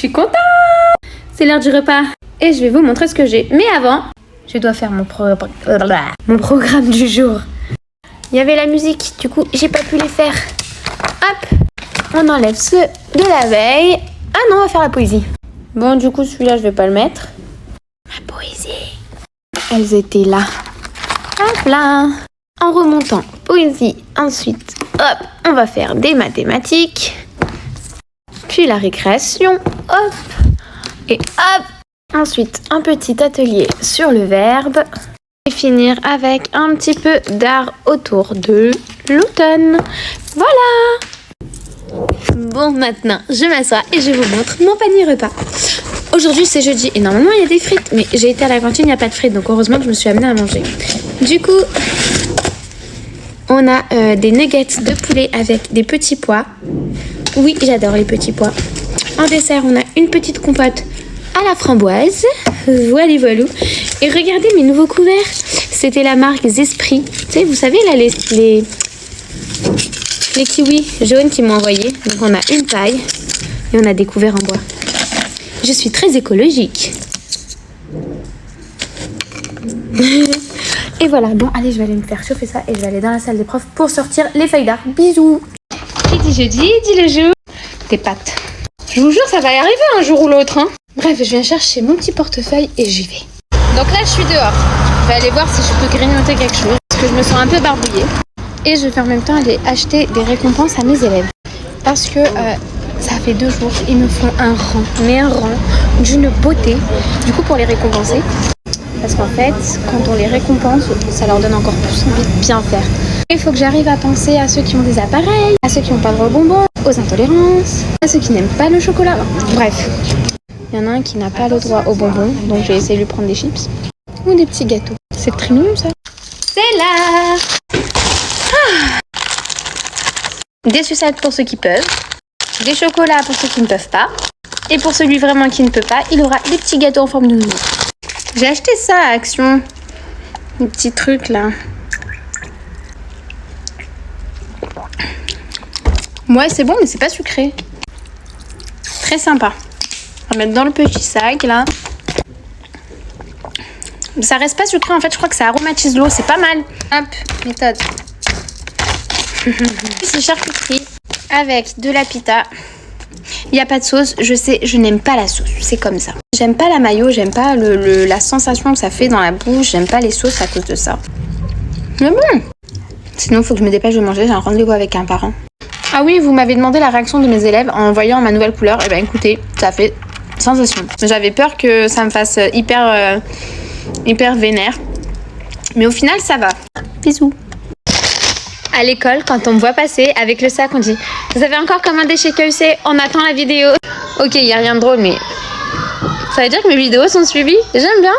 suis contente. C'est l'heure du repas et je vais vous montrer ce que j'ai. Mais avant, je dois faire mon programme du jour. Il y avait la musique, du coup, j'ai pas pu les faire. Hop, on enlève ceux de la veille. Ah non, on va faire la poésie. Bon, du coup, celui-là, je vais pas le mettre. Ma poésie. Elles étaient là. Hop là. En remontant, poésie. Ensuite, hop, on va faire des mathématiques. Puis la récréation. Hop. Et hop. Ensuite, un petit atelier sur le verbe. Et finir avec un petit peu d'art autour de l'automne. Voilà. Bon, maintenant, je m'assois et je vous montre mon panier repas. Aujourd'hui, c'est jeudi et normalement, il y a des frites. Mais j'ai été à la cantine, il n'y a pas de frites. Donc, heureusement que je me suis amenée à manger. Du coup, on a des nuggets de poulet avec des petits pois. Oui, j'adore les petits pois. En dessert, on a une petite compote à la framboise. Voilà, voilà. Et regardez mes nouveaux couverts. C'était la marque Zesprit. Tu sais, vous savez, là, les kiwis jaunes qu'ils m'ont envoyés. Donc, on a une paille et on a des couverts en bois. Je suis très écologique. Et voilà. Bon, allez, je vais aller me faire chauffer ça et je vais aller dans la salle des profs pour sortir les feuilles d'art. Bisous. Qui dit jeudi, dit le jour. Tes pattes. Je vous jure, ça va y arriver un jour ou l'autre. Hein. Bref, je viens chercher mon petit portefeuille et j'y vais. Donc là, je suis dehors. Je vais aller voir si je peux grignoter quelque chose. Parce que je me sens un peu barbouillée. Et je vais en même temps aller acheter des récompenses à mes élèves. Parce que ça fait 2 jours, ils me font un rang. Mais un rang d'une beauté. Du coup, pour les récompenser. Parce qu'en fait, quand on les récompense, ça leur donne encore plus envie de bien faire. Il faut que j'arrive à penser à ceux qui ont des appareils, à ceux qui n'ont pas droit aux bonbons, aux intolérances, à ceux qui n'aiment pas le chocolat. Bref. Il y en a un qui n'a pas le droit aux bonbons, donc je vais essayer de lui prendre des chips ou des petits gâteaux. C'est très mignon ça. C'est là. Des sucettes pour ceux qui peuvent, des chocolats pour ceux qui ne peuvent pas, et pour celui vraiment qui ne peut pas, il aura des petits gâteaux en forme de nounou. J'ai acheté ça à Action, des petits trucs là. Ouais, c'est bon, mais c'est pas sucré. Très sympa. On va mettre dans le petit sac là. Ça reste pas sucré en fait, je crois que ça aromatise l'eau, c'est pas mal. Hop, méthode. C'est charcuterie avec de la pita. Il n'y a pas de sauce, je sais, je n'aime pas la sauce, c'est comme ça. J'aime pas la mayo, j'aime pas la sensation que ça fait dans la bouche, j'aime pas les sauces à cause de ça. Mais bon. Sinon, il faut que je me dépêche de manger, j'ai un rendez-vous avec un parent. Ah oui, vous m'avez demandé la réaction de mes élèves en voyant ma nouvelle couleur. Et ben écoutez, ça fait sensation. J'avais peur que ça me fasse hyper vénère. Mais au final, ça va. Bisous. À l'école, quand on me voit passer avec le sac, on dit « Vous avez encore commandé chez KEC, on attend la vidéo. » Ok, il n'y a rien de drôle, mais ça veut dire que mes vidéos sont suivies. J'aime bien.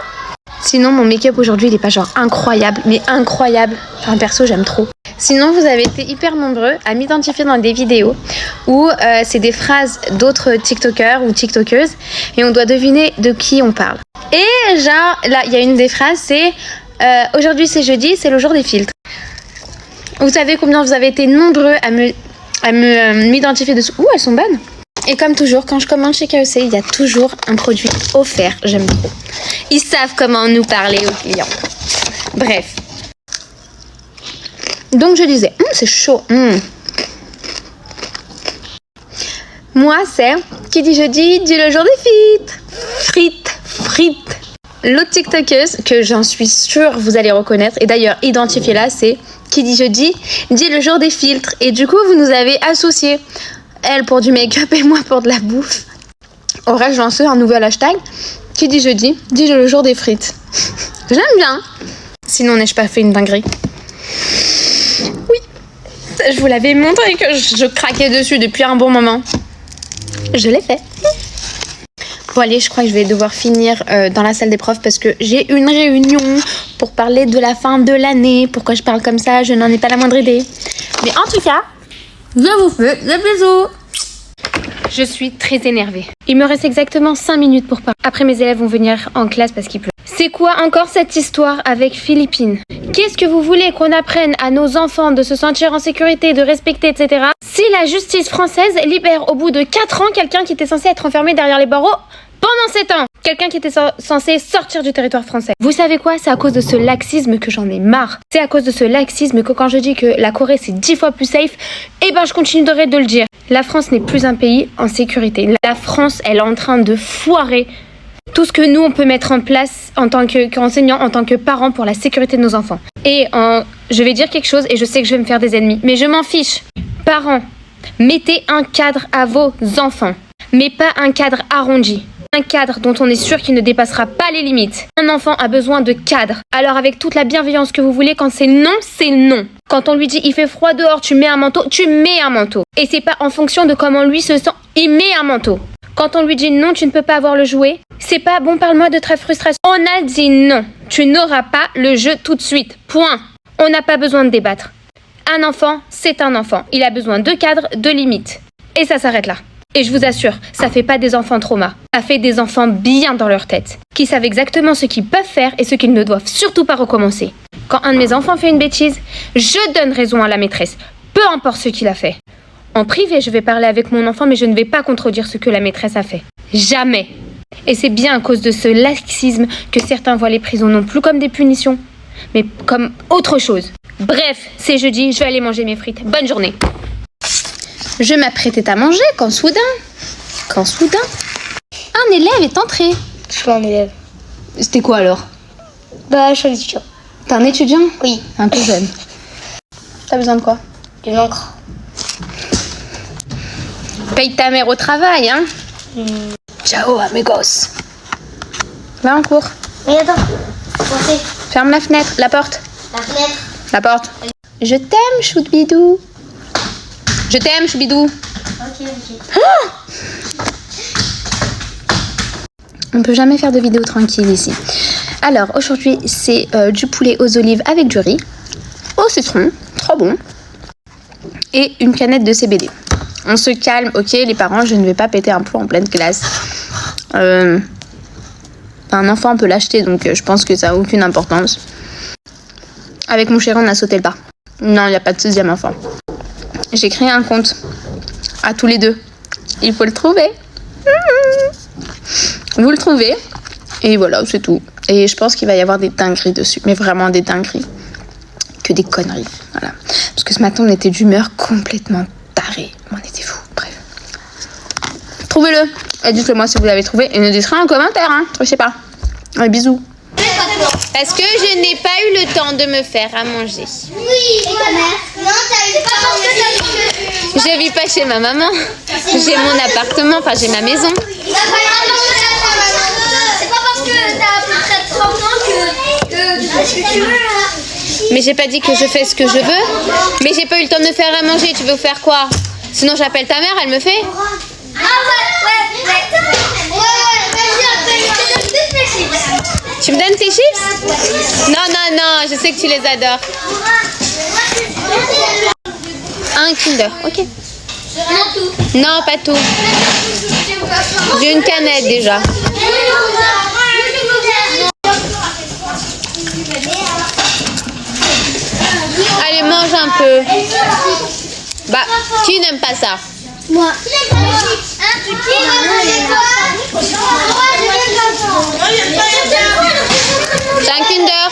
Sinon, mon make-up aujourd'hui, il est pas genre incroyable, mais incroyable. Enfin, perso, j'aime trop. Sinon, vous avez été hyper nombreux à m'identifier dans des vidéos où c'est des phrases d'autres TikTokers ou TikTokeuses et on doit deviner de qui on parle. Et genre, là, il y a une des phrases, c'est aujourd'hui c'est jeudi, c'est le jour des filtres. Vous savez combien vous avez été nombreux à m'identifier dessous. Ouh, elles sont bonnes. Et comme toujours, quand je commande chez KEC, il y a toujours un produit offert. J'aime trop. Ils savent comment nous parler aux clients. Bref. Donc je disais, c'est chaud. Moi, c'est qui dit jeudi, dit le jour des frites. L'autre TikTokeuse, que j'en suis sûre vous allez reconnaître, et d'ailleurs identifiez-la, c'est qui dit jeudi, dit le jour des filtres. Et du coup, vous nous avez associés. Elle pour du make-up et moi pour de la bouffe. Aurais-je lancé un nouvel hashtag qui dit jeudi, dit le jour des frites. J'aime bien. Sinon, n'ai-je pas fait une dinguerie? Oui. Je vous l'avais montré que je craquais dessus depuis un bon moment. Je l'ai fait. Bon allez, je crois que je vais devoir finir dans la salle des profs parce que j'ai une réunion pour parler de la fin de l'année. Pourquoi je parle comme ça? Je n'en ai pas la moindre idée. Mais en tout cas, je vous fais des bisous. Je suis très énervée. Il me reste exactement 5 minutes pour parler. Après, mes élèves vont venir en classe parce qu'il pleut. C'est quoi encore cette histoire avec Philippines? Qu'est-ce que vous voulez qu'on apprenne à nos enfants de se sentir en sécurité, de respecter, etc. si la justice française libère au bout de 4 ans quelqu'un qui était censé être enfermé derrière les barreaux pendant 7 ans? Quelqu'un qui était censé sortir du territoire français. Vous savez quoi? C'est à cause de ce laxisme que j'en ai marre. C'est à cause de ce laxisme que quand je dis que la Corée c'est 10 fois plus safe, eh ben je continuerai de le dire. La France n'est plus un pays en sécurité. La France, elle est en train de foirer tout ce que nous on peut mettre en place en tant qu'enseignants, en tant que parents pour la sécurité de nos enfants. Et je vais dire quelque chose et je sais que je vais me faire des ennemis, mais je m'en fiche. Parents, mettez un cadre à vos enfants, mais pas un cadre arrondi. Un cadre dont on est sûr qu'il ne dépassera pas les limites. Un enfant a besoin de cadre. Alors avec toute la bienveillance que vous voulez, quand c'est non, c'est non. Quand on lui dit il fait froid dehors, tu mets un manteau, tu mets un manteau. Et c'est pas en fonction de comment lui se sent, il met un manteau. Quand on lui dit non, tu ne peux pas avoir le jouet, c'est pas bon, parle-moi de ta frustration. On a dit non, tu n'auras pas le jeu tout de suite. Point. On n'a pas besoin de débattre. Un enfant, c'est un enfant. Il a besoin de cadre, de limites. Et ça s'arrête là. Et je vous assure, ça fait pas des enfants traumas. Ça fait des enfants bien dans leur tête, qui savent exactement ce qu'ils peuvent faire et ce qu'ils ne doivent surtout pas recommencer. Quand un de mes enfants fait une bêtise, je donne raison à la maîtresse, peu importe ce qu'il a fait. En privé, je vais parler avec mon enfant, mais je ne vais pas contredire ce que la maîtresse a fait. Jamais. Et c'est bien à cause de ce laxisme que certains voient les prisons non plus comme des punitions, mais comme autre chose. Bref, c'est jeudi, je vais aller manger mes frites. Bonne journée. Je m'apprêtais à manger quand soudain, un élève est entré. Je suis pas un élève. C'était quoi alors? Bah, je suis un étudiant. T'es un étudiant? Oui. Un peu jeune. T'as besoin de quoi? D'une encre. Paye ta mère au travail, hein? Ciao, amigos. Va en cours. Mais attends. Pensez. Ferme la fenêtre, la porte. La fenêtre. La porte. Je t'aime, Choubidou. Je t'aime, Choubidou. Ok. Oh, on peut jamais faire de vidéo tranquille ici. Alors, aujourd'hui, c'est du poulet aux olives avec du riz, au citron, trop bon, et une canette de CBD. On se calme, ok, les parents, je ne vais pas péter un plomb en pleine classe. Un enfant peut l'acheter, donc je pense que ça n'a aucune importance. Avec mon chéri, on a sauté le pas. Non, il n'y a pas de deuxième enfant. J'ai créé un compte à tous les deux. Il faut le trouver. Vous le trouvez. Et voilà, c'est tout. Et je pense qu'il va y avoir des dingueries dessus. Mais vraiment des dingueries. Que des conneries. Voilà. Parce que ce matin, on était d'humeur complètement tarée. On était fous. Bref. Trouvez-le. Et dites-le moi si vous l'avez trouvé. Et ne dites rien en commentaire. Hein. Je sais pas. Allez, bisous. Parce que je n'ai pas eu le temps de me faire à manger. Oui, et ta mère? Non, t'as eu pas parce que Je vis pas chez ma maman. J'ai mon appartement, enfin j'ai ma maison. c'est pas parce que t'as à peu près 30 ans que tu fais ce que tu veux. Mais j'ai pas dit que je fais ce que je veux. Mais j'ai pas eu le temps de me faire à manger. Tu veux faire quoi? Sinon j'appelle ta mère, elle me fait. Ah ouais, vas-y, je te donne toutes mes chips. Tu me donnes tes chips? Non, je sais que tu les adores. Un Kinder, ok. Non, tout. Non, pas tout. J'ai une canette déjà. Allez, mange un peu. Bah, qui n'aime pas ça? Moi. Un C'est un Kinder.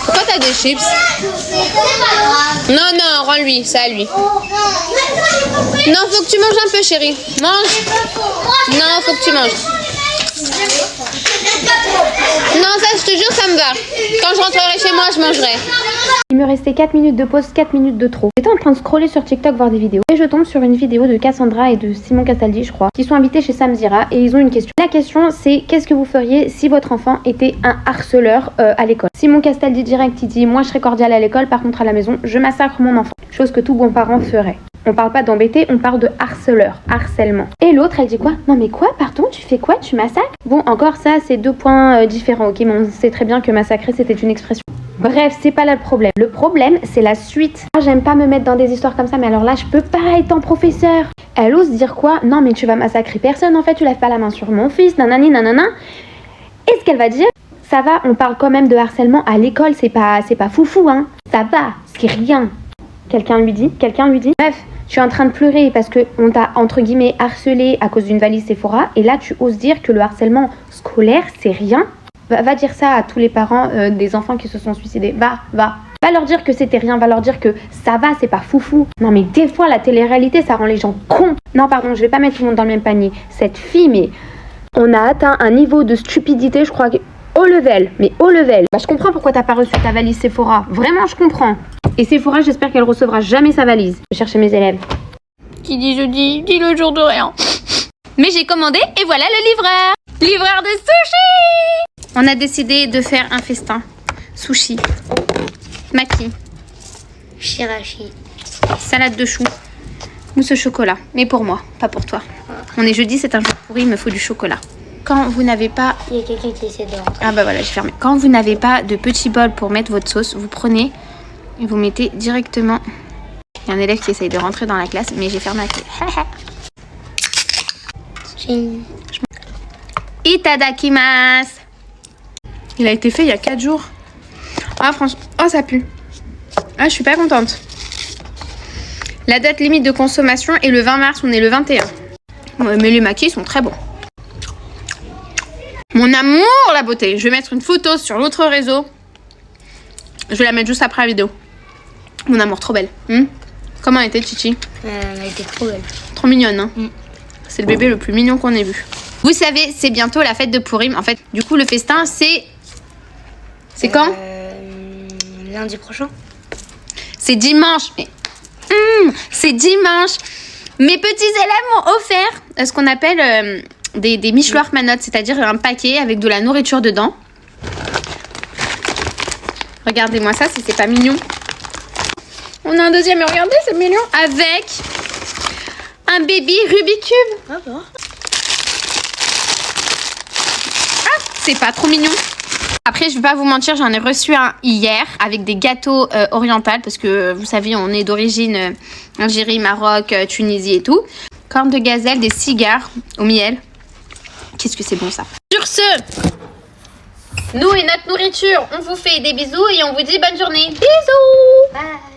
Pourquoi t'as des chips? Non, rends-lui, ça à lui. Non, faut que tu manges un peu, chérie. Mange. Non, faut que tu manges. Non, ça, je te jure, ça me va. Quand je rentrerai chez moi, je mangerai. Il me restait 4 minutes de pause, 4 minutes de trop. J'étais en train de scroller sur TikTok, voir des vidéos. Et je tombe sur une vidéo de Cassandra et de Simon Castaldi, je crois, qui sont invités chez Samzira et ils ont une question. La question, c'est qu'est-ce que vous feriez si votre enfant était un harceleur à l'école? Simon Castaldi direct, il dit moi je serais cordial à l'école, par contre à la maison, je massacre mon enfant. Chose que tout bon parent ferait. On parle pas d'embêter, on parle de harceleur, harcèlement. Et l'autre, elle dit quoi? Non mais quoi, pardon, tu fais quoi? Tu massacres? Bon, encore ça, c'est 2 points différents, ok? Mais on sait très bien que massacrer, c'était une expression. Bref, c'est pas là le problème. Le problème, c'est la suite. Ah, j'aime pas me mettre dans des histoires comme ça, mais alors là, je peux pas étant professeur. Elle ose dire quoi? Non, mais tu vas massacrer personne, en fait, tu lèves pas la main sur mon fils, nanani, nanana. Et ce qu'elle va dire, ça va, on parle quand même de harcèlement à l'école, c'est pas foufou, hein. Ça va, c'est rien. Quelqu'un lui dit. Bref, tu es en train de pleurer parce qu'on t'a, entre guillemets, harcelé à cause d'une valise Sephora. Et là, tu oses dire que le harcèlement scolaire, c'est rien. Va dire ça à tous les parents des enfants qui se sont suicidés. Va. Va leur dire que c'était rien, va leur dire que ça va, c'est pas foufou. Non mais des fois, la télé-réalité, ça rend les gens cons. Non pardon, je vais pas mettre tout le monde dans le même panier. Cette fille, mais on a atteint un niveau de stupidité, je crois, haut level. Mais haut level. Bah je comprends pourquoi t'as pas reçu ta valise Sephora. Vraiment, je comprends. Et Sephora, j'espère qu'elle recevra jamais sa valise. Je vais chercher mes élèves. Qui dit jeudi, dit le jour de rien. Mais j'ai commandé et voilà le livreur. Livreur de sushi. On a décidé de faire un festin. Sushi. Maki. Shirashi. Salade de choux. Mousse au chocolat. Mais pour moi, pas pour toi. On est jeudi, c'est un jour pourri, il me faut du chocolat. Quand vous n'avez pas... Il y a quelqu'un qui essaie de rentrer. Ah bah voilà, j'ai fermé. Quand vous n'avez pas de petit bol pour mettre votre sauce, vous prenez et vous mettez directement... Il y a un élève qui essaye de rentrer dans la classe, mais j'ai fermé la clé. Itadakimasu. Il a été fait il y a 4 jours. Ah franchement, oh ça pue. Ah je suis pas contente. La date limite de consommation est le 20 mars, on est le 21. Ouais, mais les makis sont très bons. Mon amour, la beauté. Je vais mettre une photo sur l'autre réseau. Je vais la mettre juste après la vidéo. Mon amour, trop belle. Comment elle était, Chichi? Elle était trop belle. Trop mignonne, hein. C'est le bébé le plus mignon qu'on ait vu. Vous savez, c'est bientôt la fête de Purim. En fait, du coup, le festin, c'est... C'est quand? Lundi prochain. C'est dimanche. Mais... c'est dimanche. Mes petits élèves m'ont offert ce qu'on appelle des michelors manottes, c'est-à-dire un paquet avec de la nourriture dedans. Regardez-moi ça, si c'est pas mignon. On a un deuxième, mais regardez, c'est mignon. Avec un baby Rubik's Cube. Ah bon? Ah, c'est pas trop mignon. Après, je vais pas vous mentir, j'en ai reçu un hier avec des gâteaux orientaux parce que vous savez, on est d'origine Algérie, Maroc, Tunisie et tout. Cornes de gazelle, des cigares au miel. Qu'est-ce que c'est bon ça. Sur ce, nous et notre nourriture, on vous fait des bisous et on vous dit bonne journée. Bisous. Bye.